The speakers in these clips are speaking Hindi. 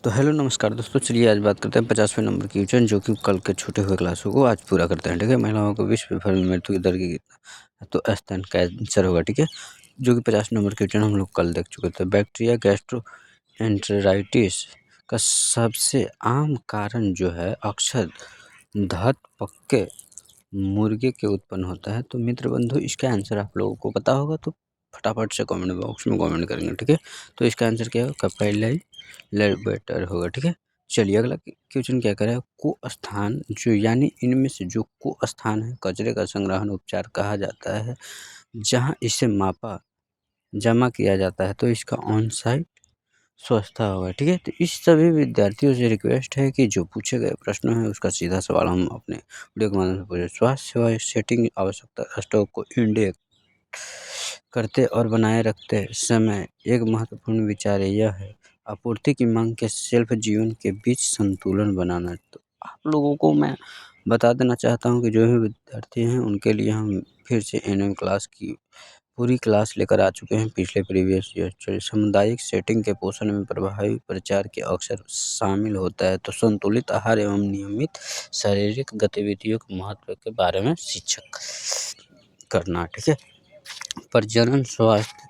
तो हेलो नमस्कार दोस्तों, चलिए आज बात करते हैं 50वें नंबर की क्वेश्चन जो कि कल के छूटे हुए क्लासों को आज पूरा करते हैं। ठीक है, महिलाओं को विश्व भर में मृत्यु की दर की कितना, तो स्तन कैंसर होगा। ठीक है, जो कि 50 नंबर की क्वेश्चन हम लोग कल देख चुके थे। बैक्टीरिया गैस्ट्रोएंटेराइटिस का सबसे आम कारण जो है अक्सर धत पक्के मुर्गे के उत्पन्न होता है। तो मित्र बंधु, इसका आंसर आप लोगों को पता होगा तो फटाफट से कमेंट बॉक्स में कमेंट करेंगे। ठीक है, तो इसका आंसर क्या होगा? पहले बेटर होगा। ठीक है, चलिए अगला क्वेश्चन क्या करें। को स्थान जो यानी इनमें से जो को स्थान है कचरे का संग्रहण उपचार कहा जाता है जहां इसे मापा जमा किया जाता है, तो इसका ऑन साइट स्वच्छता होगा। ठीक है, तो इस सभी विद्यार्थियों से रिक्वेस्ट है कि जो पूछे गए प्रश्न है उसका सीधा सवाल हम अपने वीडियो के माध्यम से पूछे। स्वास्थ्य सेवा सेटिंग आवश्यकता स्टॉक को इंडेक्स करते और बनाए रखते समय एक महत्वपूर्ण विचार यह है आपूर्ति की मांग के सेल्फ जीवन के बीच संतुलन बनाना। तो आप लोगों को मैं बता देना चाहता हूं कि जो भी विद्यार्थी हैं उनके लिए हम फिर से एनएम क्लास की पूरी क्लास लेकर आ चुके हैं पिछले प्रीवियस ईयर। सामुदायिक सेटिंग के पोषण में प्रभावी प्रचार के अक्सर शामिल होता है, तो संतुलित आहार एवं नियमित शारीरिक गतिविधियों के महत्व के बारे में शिक्षक करना। ठीक है, प्रजनन स्वास्थ्य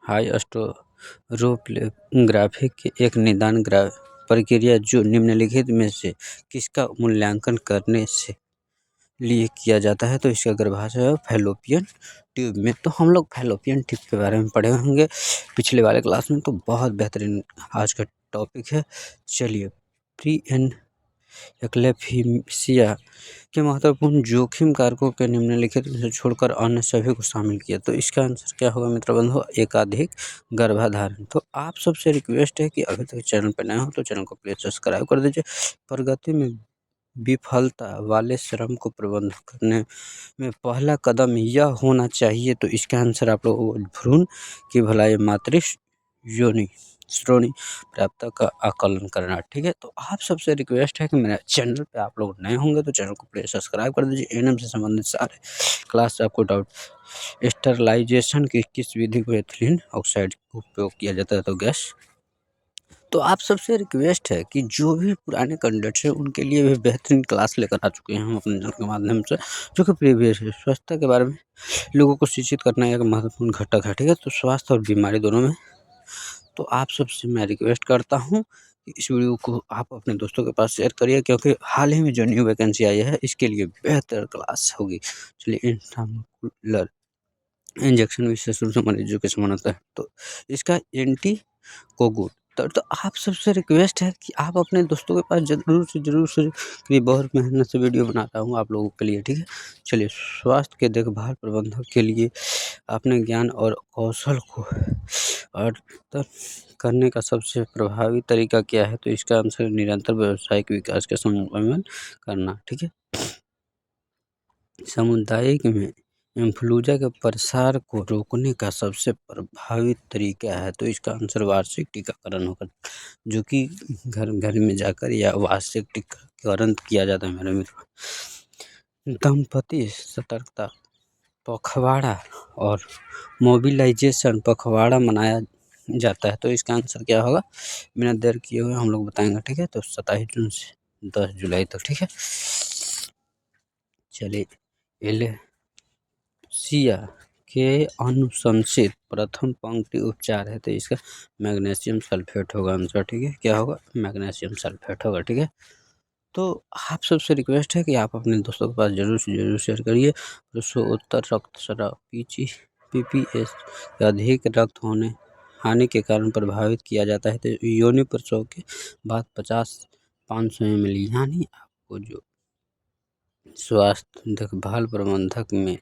हाइस्टेरोग्राफी की एक निदान प्रक्रिया जो निम्नलिखित में से किसका मूल्यांकन करने से लिए किया जाता है, तो इसका गर्भाशय है फैलोपियन ट्यूब में। तो हम लोग फैलोपियन ट्यूब के बारे में पढ़े होंगे पिछले वाले क्लास में, तो बहुत बेहतरीन आज का टॉपिक है। चलिए, प्री एंड एक्लेम्पसिया के महत्वपूर्ण जोखिम कारकों के निम्नलिखित में से छोड़कर अन्य सभी को शामिल किया, तो इसका आंसर क्या होगा मित्र बंधु? एकाधिक गर्भाधारण। तो आप सबसे रिक्वेस्ट है कि अभी तक चैनल पर नए हो तो चैनल को प्लीज सब्सक्राइब कर दीजिए। प्रगति में विफलता वाले श्रम को प्रबंध करने में पहला कदम यह होना चाहिए, तो इसका आंसर आप लोगों को भ्रूण की भलाई मातृ योनि श्रोणी प्राप्त का आकलन करना। ठीक है, तो आप सबसे रिक्वेस्ट है कि मेरे चैनल पे आप लोग नए होंगे तो चैनल को प्लीज सब्सक्राइब कर दीजिए। एनएम से संबंधित सारे क्लास आपको डाउट स्टरलाइजेशन की किस विधि को एथिलीन ऑक्साइड का उपयोग किया जाता है, तो गैस। तो आप सबसे रिक्वेस्ट है कि जो भी पुराने कैंडिडेट्स हैं उनके लिए भी बेहतरीन क्लास लेकर आ चुके हैं हम अपने चैनल के माध्यम से, जो कि प्रीवियस है। स्वच्छता के बारे में लोगों को शिक्षित करना एक महत्वपूर्ण घटक है। ठीक है, तो स्वास्थ्य और बीमारी दोनों में। तो आप सबसे मैं रिक्वेस्ट करता हूँ कि इस वीडियो को आप अपने दोस्तों के पास शेयर करिए, क्योंकि हाल ही में जो न्यू वैकेंसी आई है इसके लिए बेहतर क्लास होगी। चलिए, इंट्रामस्कुलर इंजेक्शन विशेष रूप से मरीजों के समान होता है, तो इसका एंटी कोगुल। तो आप सबसे रिक्वेस्ट है कि आप अपने दोस्तों के पास ज़रूर से कि बहुत मेहनत से वीडियो बनाता हूँ आप लोगों के लिए। ठीक है, चलिए, स्वास्थ्य के देखभाल प्रबंधन के लिए अपने ज्ञान और कौशल को अद्यतन करने का सबसे प्रभावी तरीका क्या है, तो इसका आंसर निरंतर व्यावसायिक विकास का समन्वय करना। ठीक है, सामुदायिक में इन्फ्लुएंजा के प्रसार को रोकने का सबसे प्रभावी तरीका है, तो इसका आंसर वार्षिक टीकाकरण होगा, जो कि घर घर में जाकर या वार्षिक टीकाकरण किया जाता है मेरे मित्र। दंपति सतर्कता पखवाड़ा और मोबिलाइजेशन पखवाड़ा मनाया जाता है, तो इसका आंसर क्या होगा? बिना देर किए हुए हम लोग बताएंगे। ठीक है, तो 27 जून से 10 जुलाई तक। ठीक है, चलिए, एलेक्सिया के अनुशंसित प्रथम पंक्ति उपचार है, तो इसका मैग्नीशियम सल्फेट होगा आंसर। ठीक है, क्या होगा? मैग्नीशियम सल्फेट होगा। ठीक है, तो आप सबसे रिक्वेस्ट है कि आप अपने दोस्तों के पास जरूर से जरूर शेयर करिए। उत्तर रक्तस्राव पीपीएस अधिक रक्त होने हानि के कारण प्रभावित किया जाता है, तो योनि प्रसव के बाद 500 ml यानी आपको जो स्वास्थ्य देखभाल प्रबंधक में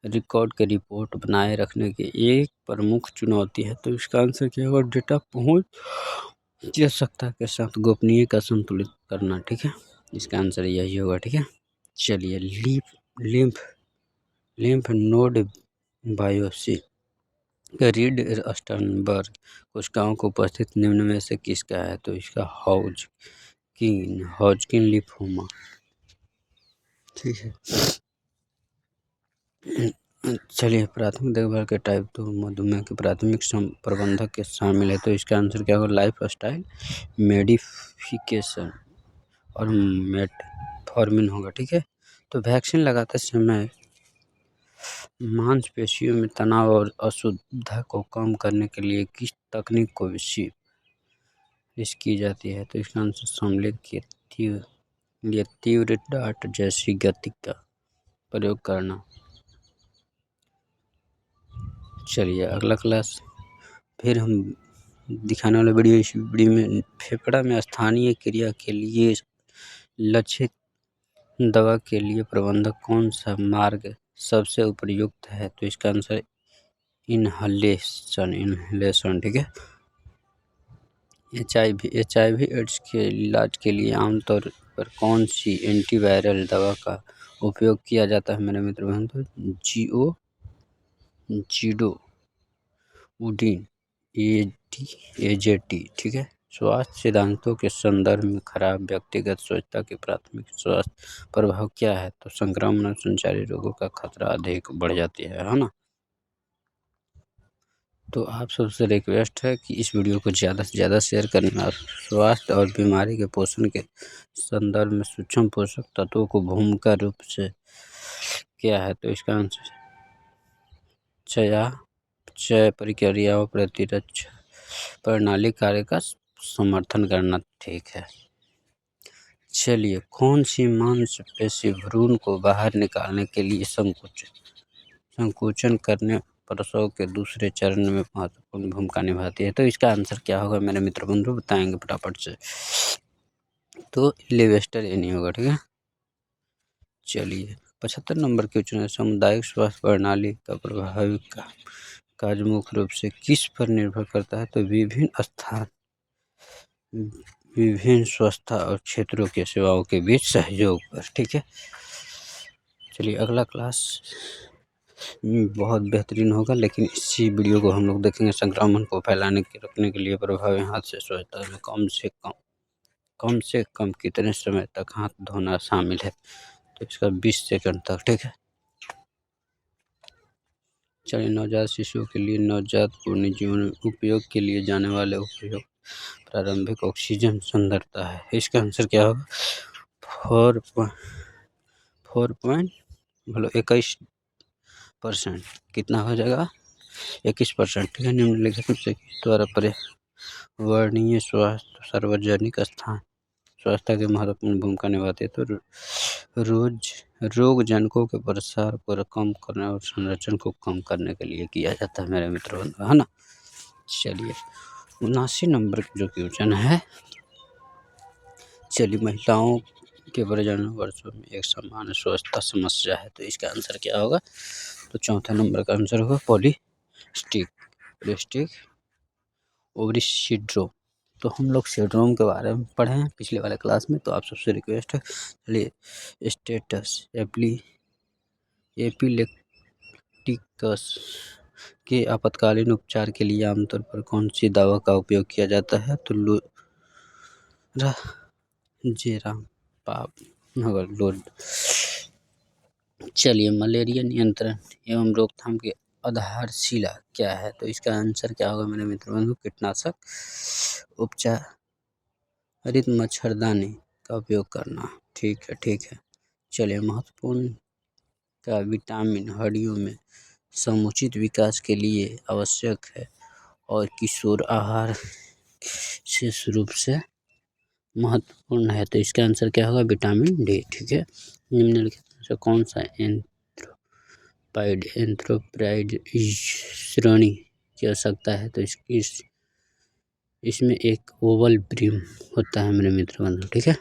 रिकॉर्ड की रिपोर्ट बनाए रखने की एक प्रमुख चुनौती है, तो इसका आंसर क्या होगा? डेटा पहुंच आवश्यकता के साथ गोपनीय का संतुलित करना। ठीक है, इसका आंसर यही होगा। ठीक है, चलिए, lymph node biopsy read Sternberg कोशिकाओं को उपस्थित निम्न में से किसका है, तो इसका हॉजकिन लिम्फोमा। ठीक है, चलिए, प्राथमिक देखभाल के टाइप तो मधुमेह के प्राथमिक प्रबंधक के शामिल है, तो इसका आंसर क्या होगा? लाइफ स्टाइल मेडिफिकेशन और मेटफॉर्मिन होगा। ठीक है, तो वैक्सीन लगाते समय मांसपेशियों में तनाव और असुविधा को कम करने के लिए किस तकनीक को विकसित की जाती है? तो इसका आंसर सम्मिलित की तीव्र डाट जैसी गति का प्रयोग करना। चलिए, अगला क्लास फिर हम दिखाने वाला वीडियो, इस वीडियो में फेफड़ा में स्थानीय क्रिया के लिए लक्षित दवा के लिए प्रबंधक कौन सा मार्ग सबसे उपयुक्त है? तो इसका आंसर इन्हलेशन। ठीक है, HIV एड्स के इलाज के लिए आमतौर पर कौन सी एंटीवायरल दवा का उपयोग किया जाता है मेरे मित्र बहन? तो जीडोवुडिन AZT। ठीक है, स्वास्थ्य सिद्धांतों के संदर्भ में खराब व्यक्तिगत स्वच्छता के प्राथमिक स्वास्थ्य प्रभाव क्या है? तो संक्रमण और संचारी रोगों का खतरा अधिक बढ़ जाती है ना। तो आप सबसे रिक्वेस्ट है कि इस वीडियो को ज़्यादा से ज़्यादा शेयर करना और स्वास्थ्य और बीमारी के पोषण के संदर्भ में सूक्ष्म पोषक तत्वों को भूमिका रूप से क्या है? तो इसका आंसर चय प्रक्रियाओं प्रतिरक्षा प्रणाली कार्य का समर्थन करना। ठीक है, चलिए, कौन सी मांसपेशी भ्रूण को बाहर निकालने के लिए संकुचन करने प्रसव के दूसरे चरण में महत्वपूर्ण भूमिका निभाती है? तो इसका आंसर क्या होगा मेरे मित्र बंधु, बताएंगे फटाफट से। तो लेवेस्टर ये नहीं होगा। ठीक है, चलिए, 75 नंबर क्वेश्चन है, सामुदायिक स्वास्थ्य प्रणाली का प्रभावी कार्य मुख्य रूप से किस पर निर्भर करता है? तो विभिन्न स्वास्थ्य और क्षेत्रों के सेवाओं के बीच सहयोग पर। ठीक है, चलिए, अगला क्लास बहुत बेहतरीन होगा, लेकिन इसी वीडियो को हम लोग देखेंगे संक्रमण को फैलाने के रोकने के लिए प्रभावी हाथ से स्वच्छता में कम से कम कितने समय तक हाथ धोना शामिल है? तो इसका 20 सेकंड तक। ठीक है, चलिए, नवजात शिशुओं के लिए नवजात पूर्ण जीवन में उपयोग के लिए जाने वाले उपयोग प्रारंभिक ऑक्सीजन सांद्रता है। इसका आंसर क्या होगा? 21%। कितना हो जाएगा? 21%। ठीक है, निम्नलिखित में से द्वारा पर्यावरणीय स्वास्थ्य सार्वजनिक स्थान स्वच्छता की महत्वपूर्ण भूमिका निभाते हैं? तो रोग जनकों के प्रसार को कम करने और संरक्षण को कम करने के लिए किया जाता है मेरे मित्रों, है ना। चलिए, 79 नंबर जो क्वेश्चन है, चलिए, महिलाओं के प्रजनन वर्षों में एक सामान्य स्वच्छता समस्या है, तो इसका आंसर क्या होगा? तो चौथे नंबर का आंसर होगा पॉलीसिस्टिक ओवरी सिंड्रोम। तो हम लोग सिंड्रोम के बारे में पढ़े हैं पिछले वाले क्लास में, तो आप सबसे रिक्वेस्ट है, चलिए, स्टेटस एपिलेप्टिकस के आपातकालीन उपचार के लिए आमतौर पर कौन सी दवा का उपयोग किया जाता है? तो चलिए, मलेरिया नियंत्रण एवं रोकथाम की आधारशिला क्या है? तो इसका आंसर क्या होगा मेरे मित्र बंधु? कीटनाशक उपचार, हरित मच्छरदानी का उपयोग करना। ठीक है, चलिए, महत्वपूर्ण का विटामिन हड्डियों में समुचित विकास के लिए आवश्यक है और किशोर आहार विशेष रूप से महत्वपूर्ण है? तो इसका आंसर क्या होगा? Vitamin D. ठीक है, निम्नलिखित में से कौन सा एंथ्रोपाइड श्रेणी की आवश्यकता है? तो इसमें एक ओवल ब्रिम होता है मेरे मित्र बंधु। ठीक है,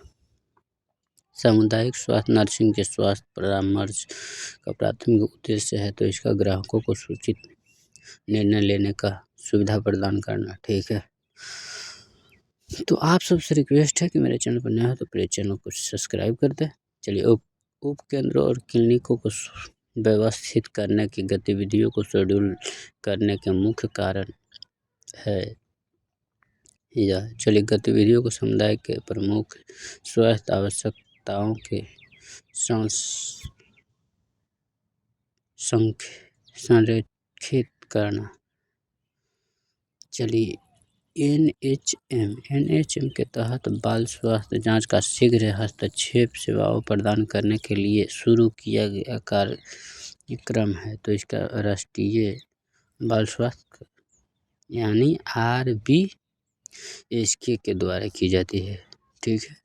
सामुदायिक स्वास्थ्य नर्सिंग के स्वास्थ्य परामर्श का प्राथमिक उद्देश्य है, तो इसका ग्राहकों को सूचित निर्णय लेने का सुविधा प्रदान करना। ठीक है, तो आप सबसे रिक्वेस्ट है कि मेरे चैनल पर नया हो तो प्लीज चैनल को सब्सक्राइब कर दें। चलिए, उप केंद्रों और क्लिनिकों को व्यवस्थित करने की गतिविधियों को शेड्यूल करने के मुख्य कारण है यह। चलिए, गतिविधियों को समुदाय के प्रमुख स्वास्थ्य आवश्यकताओं के संरेखित करना। चलिए एनएचएम के तहत बाल स्वास्थ्य जांच का शीघ्र हस्तक्षेप सेवाओं प्रदान करने के लिए शुरू किया गया कार्यक्रम है। तो इसका राष्ट्रीय बाल स्वास्थ्य यानी RBSK के द्वारा की जाती है। ठीक है,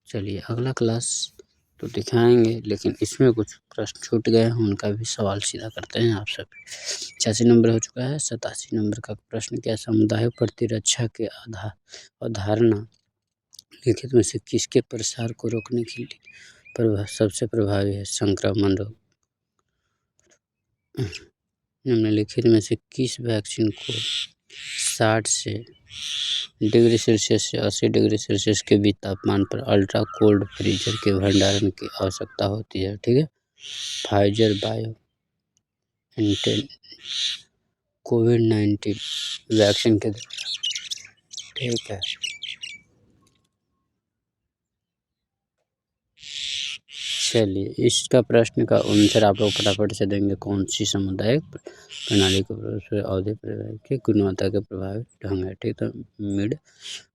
चलिए अगला क्लास तो दिखाएंगे, लेकिन इसमें कुछ प्रश्न छूट गए हैं, उनका भी सवाल सीधा करते हैं आप सब। 86 नंबर हो चुका है। 87 नंबर का प्रश्न क्या, समुदाय प्रतिरक्षा के अवधारणा लिखित में से किसके प्रसार को रोकने के लिए सबसे प्रभावी है? संक्रमण रोग। निम्नलिखित में से किस वैक्सीन को 60 डिग्री सेल्सियस से 80 डिग्री सेल्सियस के बीच तापमान पर अल्ट्रा कोल्ड फ्रीजर के भंडारण की आवश्यकता होती है? ठीक है, फाइजर बायोएनटेक कोविड-19 वैक्सीन के द्वारा। ठीक है, चलिए इसका प्रश्न का आंसर आप लोग फटाफट से देंगे। कौन सी सामुदायिक प्रणाली के अवधि के गुणवत्ता के प्रभावित ढंग है? ठीक, तो मिड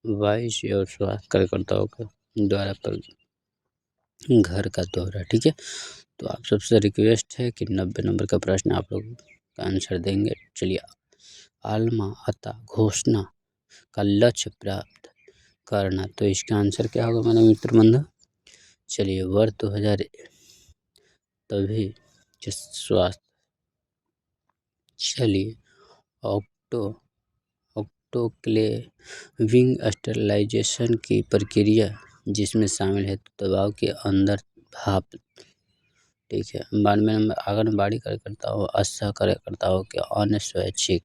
वाइस और स्वास्थ्य कार्यकर्ताओं के द्वारा पर घर का दौरा। ठीक है, तो आप सबसे रिक्वेस्ट है कि 90 नंबर का प्रश्न आप लोग का आंसर देंगे। चलिए आलमा अता घोषणा का लक्ष्य प्राप्त करना। तो इसका आंसर क्या होगा मेरे मित्र बंधु? चलिए वर्ष 2000 तभी स्वास्थ्य। चलिए ऑटोक्लेविंग स्टरलाइजेशन की प्रक्रिया जिसमें शामिल है दबाव के अंदर भाप। ठीक है, 92 नंबर आंगनबाड़ी कार्यकर्ताओं आशा कार्यकर्ताओं के अन्य स्वैच्छिक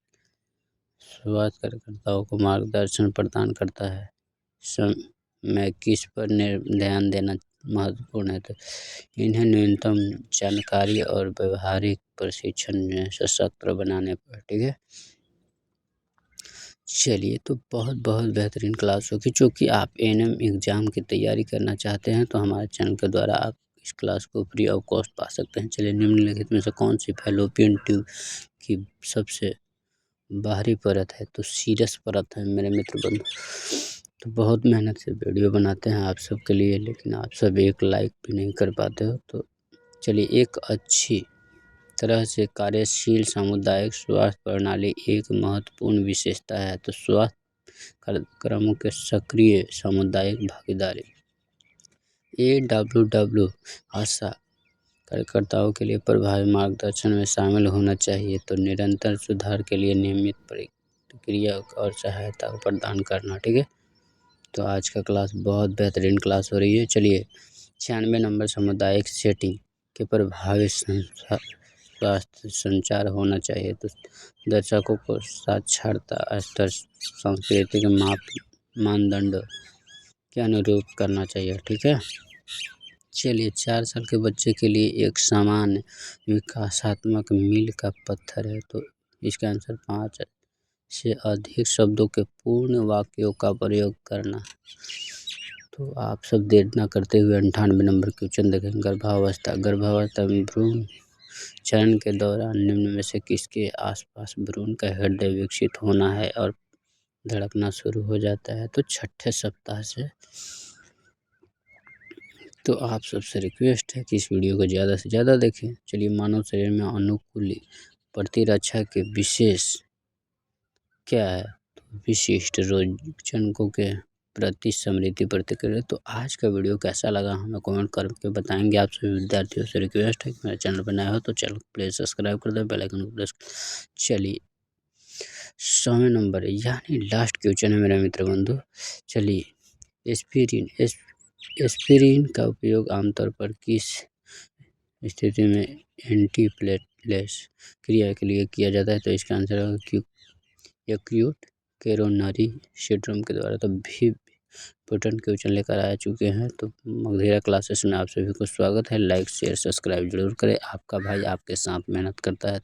स्वास्थ्य कार्यकर्ताओं को मार्गदर्शन प्रदान करता है। मैं किस पर ध्यान देना महत्वपूर्ण है? तो इन्हें न्यूनतम जानकारी और व्यवहारिक प्रशिक्षण में सशक्त बनाने पर। ठीक है, चलिए तो बहुत बेहतरीन क्लास होगी। चूँकि आप एएनएम एग्ज़ाम की तैयारी करना चाहते हैं तो हमारे चैनल के द्वारा आप इस क्लास को फ्री ऑफ कॉस्ट पा सकते हैं। चलिए निम्नलिखित में से कौन सी फैलोपियन ट्यूब की सबसे बाहरी परत है? तो सीरस परत है मेरे मित्र बंधु। तो बहुत मेहनत से वीडियो बनाते हैं आप सबके लिए, लेकिन आप सब एक लाइक भी नहीं कर पाते हो। तो चलिए एक अच्छी तरह से कार्यशील सामुदायिक स्वास्थ्य प्रणाली एक महत्वपूर्ण विशेषता है। तो स्वास्थ्य कार्यक्रमों के सक्रिय सामुदायिक भागीदारी। AWW आशा कार्यकर्ताओं के लिए प्रभावी मार्गदर्शन में शामिल होना चाहिए। तो निरंतर सुधार के लिए नियमित प्रतिक्रिया और सहायता प्रदान करना। ठीक है, तो आज का क्लास बहुत बेहतरीन क्लास हो रही है। चलिए 96 नंबर सामुदायिक सेटिंग के प्रभावी स्वास्थ्य संचार होना चाहिए। तो दर्शकों को साक्षरता स्तर सांस्कृतिक मानदंड के अनुरूप करना चाहिए। ठीक है, चलिए 4 साल के बच्चे के लिए एक सामान्य विकासात्मक मील का पत्थर है। तो इसका आंसर 5 से अधिक शब्दों के पूर्ण वाक्यों का प्रयोग करना। तो आप सब देर न करते हुए 98 नंबर क्वेश्चन देखें। गर्भावस्था में भ्रूण चरण के दौरान निम्न में से किसके आसपास भ्रूण का हृदय विकसित होना है और धड़कना शुरू हो जाता है? तो 6ठे सप्ताह से। तो आप सबसे रिक्वेस्ट है कि इस वीडियो को ज़्यादा से ज़्यादा देखें। चलिए मानव शरीर में अनुकूली प्रतिरक्षा के विशेष क्या है? तो विशिष्ट रोगजनकों के प्रति समृद्धि प्रतिक्रिया। तो आज का वीडियो कैसा लगा हमें कमेंट करके बताएंगे। आप सभी विद्यार्थियों से रिक्वेस्ट है कि मेरे चैनल पर नया हो तो चैनल प्लीज़ सब्सक्राइब कर दो, बेल आइकन को प्रेस। चलिए 100वें नंबर यानी लास्ट क्वेश्चन है मेरे मित्र बंधु। चलिए एस्पिरिन का उपयोग आमतौर पर किस स्थिति में एंटीप्लेटलेट्स क्रिया के लिए किया जाता है? तो इसका आंसर होगा एक्यूट कोरोनरी सिंड्रोम के द्वारा। तो भी इंपॉर्टेंट क्वेश्चन लेकर आ चुके हैं। तो मगधीरा क्लासेस में आप सभी को स्वागत है। लाइक शेयर सब्सक्राइब जरूर करें। आपका भाई आपके साथ मेहनत करता है।